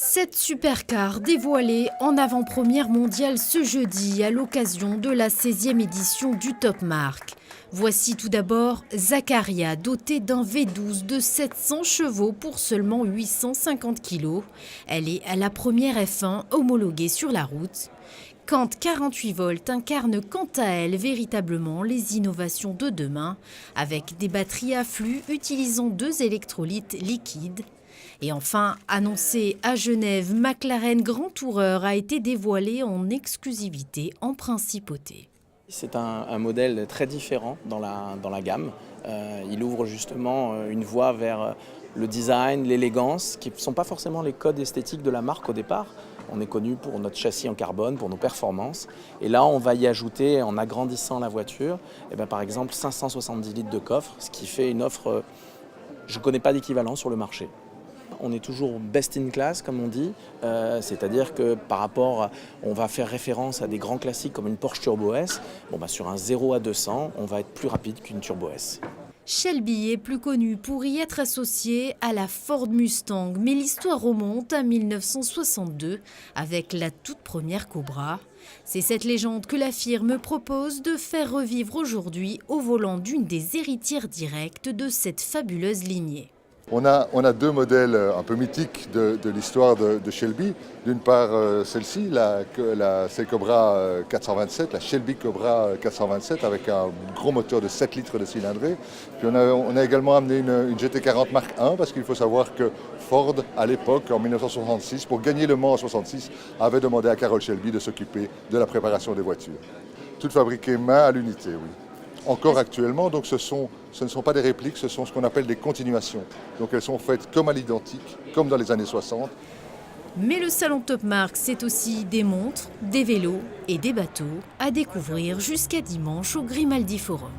Cette supercar dévoilée en avant-première mondiale ce jeudi à l'occasion de la 16e édition du Top Marque. Voici tout d'abord Zaccaria, dotée d'un V12 de 700 chevaux pour seulement 850 kg. Elle est la première F1 homologuée sur la route. Quant 48 volts incarne quant à elle véritablement les innovations de demain, avec des batteries à flux utilisant 2 électrolytes liquides. Et enfin, annoncé à Genève, McLaren Grand Tourer a été dévoilé en exclusivité en principauté. C'est un modèle très différent dans la gamme. Il ouvre justement une voie vers le design, l'élégance, qui ne sont pas forcément les codes esthétiques de la marque au départ. On est connu pour notre châssis en carbone, pour nos performances. Et là, on va y ajouter, en agrandissant la voiture, par exemple 570 litres de coffre, ce qui fait une offre, je ne connais pas d'équivalent sur le marché. On est toujours best in class, comme on dit, c'est-à-dire que par rapport, on va faire référence à des grands classiques comme une Porsche Turbo S. Sur un 0 à 200, on va être plus rapide qu'une Turbo S. Shelby est plus connu pour y être associé à la Ford Mustang, mais l'histoire remonte à 1962 avec la toute première Cobra. C'est cette légende que la firme propose de faire revivre aujourd'hui au volant d'une des héritières directes de cette fabuleuse lignée. On a 2 modèles un peu mythiques de l'histoire de Shelby. D'une part, celle-ci, la Cobra 427, la Shelby Cobra 427 avec un gros moteur de 7 litres de cylindrée. Puis on a également amené une GT40 Mark I parce qu'il faut savoir que Ford, à l'époque, en 1966, pour gagner le Mans en 1966, avait demandé à Carroll Shelby de s'occuper de la préparation des voitures. Toutes fabriquées main à l'unité, oui. Encore actuellement, donc ce ne sont pas des répliques, ce sont ce qu'on appelle des continuations. Donc elles sont faites comme à l'identique, comme dans les années 60. Mais le salon Top Marque, c'est aussi des montres, des vélos et des bateaux à découvrir jusqu'à dimanche au Grimaldi Forum.